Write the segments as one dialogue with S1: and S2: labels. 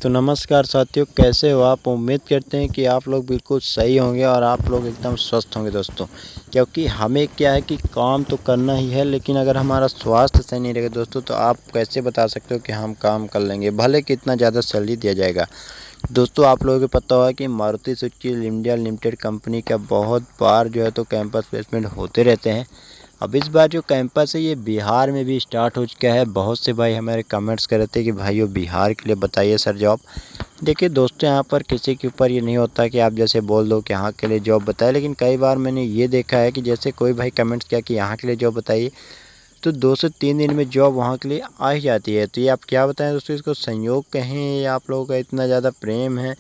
S1: तो नमस्कार साथियों, कैसे हो आप। उम्मीद करते हैं कि आप लोग बिल्कुल सही होंगे और आप लोग एकदम स्वस्थ होंगे दोस्तों। क्योंकि हमें क्या है कि काम तो करना ही है, लेकिन अगर हमारा स्वास्थ्य सही नहीं रहेगा दोस्तों तो आप कैसे बता सकते हो कि हम काम कर लेंगे, भले कितना ज़्यादा सैलरी दिया जाएगा। दोस्तों आप लोगों को पता होगा कि Maruti Suzuki India limited company का बहुत बार जो है तो कैंपस प्लेसमेंट होते रहते हैं। अब इस बार जो कैंपस है ये बिहार में भी स्टार्ट हो चुका है। बहुत से भाई हमारे कमेंट्स कर रहे थे कि भाइयों बिहार के लिए बताइए सर जॉब। देखिए दोस्तों, यहाँ पर किसी के ऊपर ये नहीं होता कि आप जैसे बोल दो कि यहाँ के लिए जॉब बताए, लेकिन कई बार मैंने ये देखा है कि जैसे कोई भाई कमेंट्स किया कि यहाँ के लिए जॉब बताइए, तो 2 से 3 दिन में जॉब वहाँ के लिए आ ही जाती है। तो ये आप क्या बताएं दोस्तों, इसको संयोग कहें या आप लोगों का इतना ज़्यादा प्रेम है।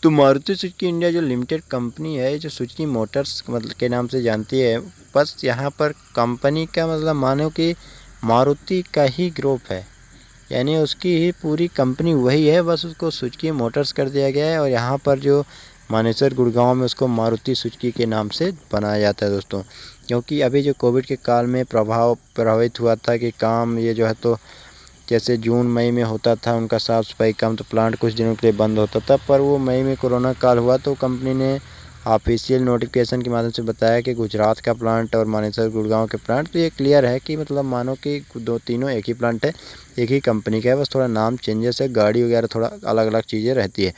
S1: तो मारुति सुजुकी इंडिया जो लिमिटेड कंपनी है, जो सुजुकी मोटर्स मतलब के नाम से जानती है, बस यहाँ पर कंपनी का मतलब मानो कि मारुति का ही ग्रुप है, यानी उसकी ही पूरी कंपनी वही है, बस उसको सुजुकी मोटर्स कर दिया गया है। और यहाँ पर जो मानेसर गुड़गांव में उसको मारुति सुजुकी के नाम से बनाया जाता है दोस्तों। क्योंकि अभी जो कोविड के काल में प्रभावित हुआ था कि काम ये जो है तो जैसे जून मई में होता था उनका साफ़ सफाई काम, तो प्लांट कुछ दिनों के लिए बंद होता था। पर वो मई में कोरोना काल हुआ तो कंपनी ने ऑफिशियल नोटिफिकेशन के माध्यम से बताया कि गुजरात का प्लांट और मानेसर गुड़गांव के प्लांट, तो ये क्लियर है कि मतलब मानो कि तीनों एक ही प्लांट है, एक ही कंपनी का है, बस थोड़ा नाम चेंजेस है, गाड़ी वगैरह थोड़ा अलग अलग चीज़ें रहती है।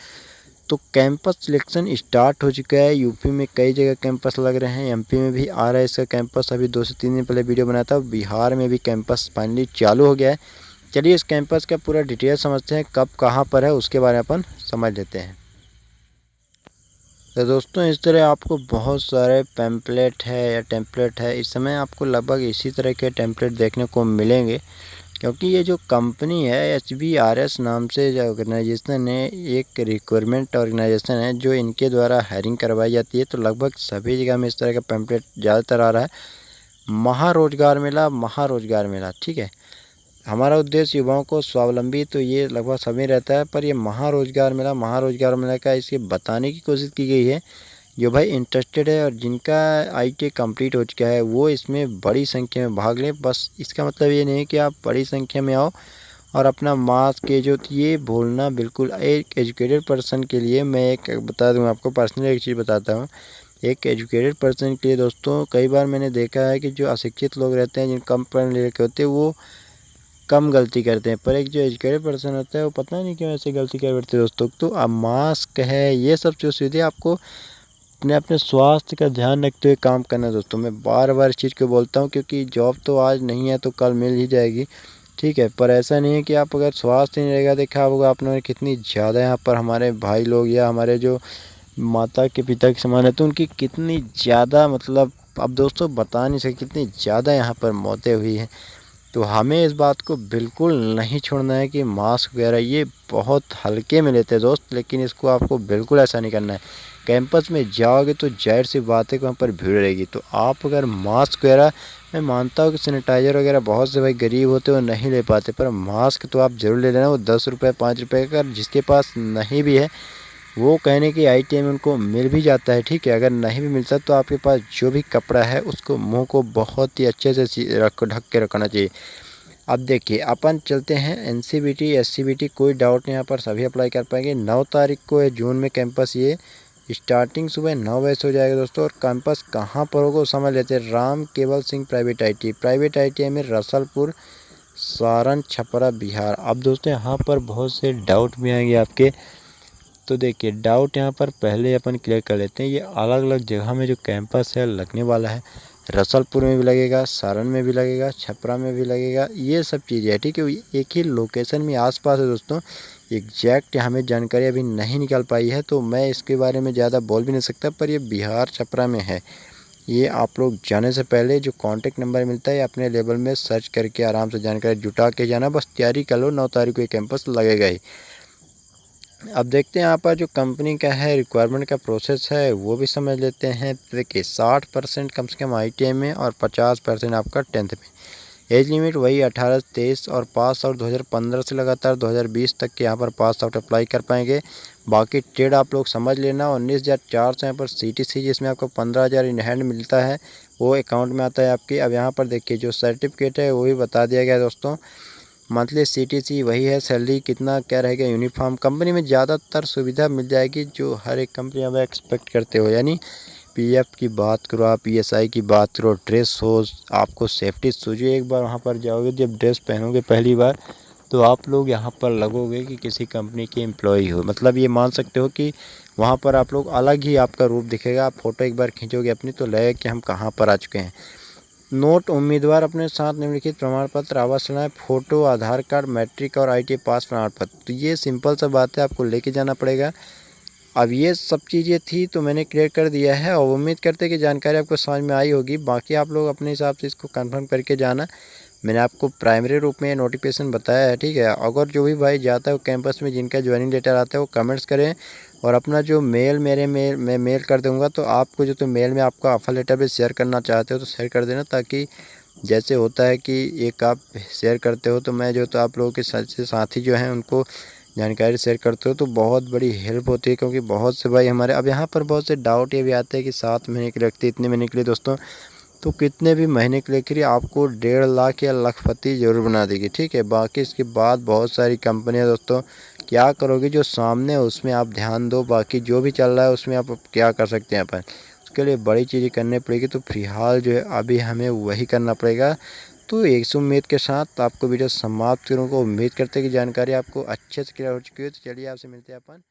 S1: तो कैंपस सिलेक्शन स्टार्ट हो चुका है। यूपी में कई जगह कैंपस लग रहे हैं, एमपी में भी आ रहा है इसका कैंपस। अभी 2 से 3 दिन पहले वीडियो बनाया था। बिहार में भी कैंपस फाइनली चालू हो गया है। चलिए इस कैंपस का पूरा डिटेल समझते हैं, कब कहाँ पर है उसके बारे में अपन समझ लेते हैं। तो दोस्तों इस तरह आपको बहुत सारे पैम्पलेट है या टेम्पलेट है, इस समय आपको लगभग इसी तरह के टेम्पलेट देखने को मिलेंगे। क्योंकि ये जो कंपनी है HBRS नाम से जो ऑर्गेनाइजेशन है, एक रिक्वायरमेंट ऑर्गेनाइजेशन है जो इनके द्वारा हायरिंग करवाई जाती है। तो लगभग सभी जगह में इस तरह का पैम्पलेट ज़्यादातर आ रहा है। महारोजगार मेला, महारोजगार मेला, ठीक है। हमारा उद्देश्य युवाओं को स्वावलंबी, तो ये लगभग सभी रहता है। पर ये महारोजगार मेला का इसे बताने की कोशिश की गई है। जो भाई इंटरेस्टेड है और जिनका ITI कंप्लीट हो चुका है वो इसमें बड़ी संख्या में भाग लें। बस इसका मतलब ये नहीं कि आप बड़ी संख्या में आओ और अपना मास के जो ये बोलना बिल्कुल। एक एजुकेटेड पर्सन के लिए मैं एक बता दूं आपको, पर्सनली एक चीज़ बताता हूँ। एक एजुकेटेड पर्सन के लिए दोस्तों कई बार मैंने देखा है कि जो अशिक्षित लोग रहते हैं, जिन कम पढ़े लिखे होते हैं, वो कम गलती करते हैं। पर एक जो एजुकेटेड पर्सन होता है वो पता नहीं क्यों ऐसे गलती कर बैठते हैं दोस्तों। तो अब मास्क है, ये सब जो चीज़ें आपको अपने अपने स्वास्थ्य का ध्यान रखते हुए काम करना है दोस्तों। मैं बार बार इस चीज़ को बोलता हूँ क्योंकि जॉब तो आज नहीं है तो कल मिल ही जाएगी, ठीक है। पर ऐसा नहीं है कि आप अगर स्वास्थ्य नहीं रहेगा, देखा होगा आपने कितनी ज़्यादा यहाँ पर हमारे भाई लोग या हमारे जो माता के पिता के समान है तो उनकी कितनी ज़्यादा मतलब अब दोस्तों बता नहीं सकते कितनी ज़्यादा यहाँ पर मौतें हुई हैं। तो हमें इस बात को बिल्कुल नहीं छोड़ना है कि मास्क वगैरह ये बहुत हल्के में लेते हैं दोस्त, लेकिन इसको आपको बिल्कुल ऐसा नहीं करना है। कैंपस में जाओगे तो जाहिर सी बात है कि वहाँ पर भीड़ रहेगी। तो आप अगर मास्क वगैरह, मैं मानता हूँ कि सैनिटाइज़र वगैरह बहुत से भाई गरीब होते हैं वो नहीं ले पाते, पर मास्क तो आप ज़रूर ले लेना। वो 10 रुपये 5 रुपये का, जिसके पास नहीं भी है वो कहने की ITI में उनको मिल भी जाता है, ठीक है। अगर नहीं भी मिलता तो आपके पास जो भी कपड़ा है उसको मुंह को बहुत ही अच्छे से ढक के रखना चाहिए। अब देखिए अपन चलते हैं NCBT SCBT, कोई डाउट नहीं, यहाँ पर सभी अप्लाई कर पाएंगे। 9 तारीख को है जून में कैंपस। ये स्टार्टिंग सुबह 9 बजे से हो जाएगा दोस्तों। और कैंपस कहाँ पर होगा समझ लेते हैं। राम केवल सिंह प्राइवेट ITI में रसलपुर, सारण, छपरा, बिहार। अब दोस्तों यहाँ पर बहुत से डाउट भी आएंगे आपके, तो देखिए डाउट यहाँ पर पहले अपन क्लियर कर लेते हैं। ये अलग अलग जगह में जो कैंपस है लगने वाला है। रसलपुर में भी लगेगा, सारण में भी लगेगा, छपरा में भी लगेगा, ये सब चीज़ें है, ठीक है। एक ही लोकेशन में आसपास है दोस्तों। एग्जैक्ट हमें जानकारी अभी नहीं निकल पाई है तो मैं इसके बारे में ज़्यादा बोल भी नहीं सकता, पर ये बिहार छपरा में है। ये आप लोग जाने से पहले जो कॉन्टैक्ट नंबर मिलता है अपने लेवल में सर्च करके आराम से जानकारी जुटा के जाना। बस तैयारी कर लो, 9 तारीख को ये कैंपस लगेगा ही। अब देखते हैं यहाँ पर जो कंपनी का है रिक्वायरमेंट का प्रोसेस है वो भी समझ लेते हैं। देखिए 60% कम से कम ITI में और 50% आपका 10th में। एज लिमिट वही 18 से 23 और पास आउट 2015 से लगातार 2020 तक के यहाँ पर पास आउट अप्लाई कर पाएंगे। बाकी ट्रेड आप लोग समझ लेना। 19,400 यहाँ पर CTC, जिसमें आपको 15,000 इन हैंड मिलता है, वो अकाउंट में आता है आपके। अब यहाँ पर देखिए जो सर्टिफिकेट है वो भी बता दिया गया दोस्तों। मंथली सीटीसी वही है, सैलरी कितना क्या रहेगा, यूनिफॉर्म कंपनी में ज़्यादातर सुविधा मिल जाएगी जो हर एक कंपनी अब एक्सपेक्ट करते हो। यानी पीएफ की बात करो, आप ईएसआई की बात करो, ड्रेस हो, आपको सेफ्टी शूज, एक बार वहाँ पर जाओगे जब ड्रेस पहनोगे पहली बार तो आप लोग यहाँ पर लगोगे कि किसी कंपनी के एम्प्लॉय हो। मतलब ये मान सकते हो कि वहाँ पर आप लोग अलग ही आपका रूप दिखेगा। आप फ़ोटो एक बार खींचोगे अपनी तो लगेगा कि हम कहाँ पर आ चुके हैं। नोट: उम्मीदवार अपने साथ निम्नलिखित प्रमाण पत्र, आवास लाएं, फोटो, आधार कार्ड, मैट्रिक और आईटीआई पास प्रमाण पत्र। तो ये सिंपल सा बात है, आपको लेके जाना पड़ेगा। अब ये सब चीज़ें थी तो मैंने क्लियर कर दिया है और उम्मीद करते हैं कि जानकारी आपको समझ में आई होगी। बाकी आप लोग अपने हिसाब से इसको कंफर्म करके जाना। मैंने आपको प्राइमरी रूप में नोटिफिकेशन बताया है, ठीक है। अगर जो भी भाई जाता है वो कैंपस में, जिनका ज्वाइनिंग लेटर आता है वो कमेंट्स करें और अपना जो मेल मेरे मेल मैं मेल कर दूंगा, तो आपको जो तो मेल में आपका ऑफर लेटर भी शेयर करना चाहते हो तो शेयर कर देना, ताकि जैसे होता है कि एक आप शेयर करते हो तो मैं जो तो आप लोगों के साथी जो हैं उनको जानकारी शेयर करते हो तो बहुत बड़ी हेल्प होती है। क्योंकि बहुत से भाई हमारे अब यहाँ पर बहुत से डाउट ये भी आते हैं कि 7 महीने के लिए रखते, इतने महीने के लिए दोस्तों, तो कितने भी महीने के लिए करिए आपको 1.5 लाख या लखपति ज़रूर बना देगी, ठीक है। बाकी इसके बाद बहुत सारी कंपनियां दोस्तों, क्या करोगे जो सामने है उसमें आप ध्यान दो, बाकी जो भी चल रहा है उसमें आप क्या कर सकते हैं अपन, उसके लिए बड़ी चीज़ें करनी पड़ेगी। तो फिलहाल जो है अभी हमें वही करना पड़ेगा। तो इस उम्मीद के साथ आपको वीडियो समाप्त करूँगा। उम्मीद करते हैं कि जानकारी आपको अच्छे से क्लियर हो चुकी है। तो चलिए आपसे मिलते हैं अपन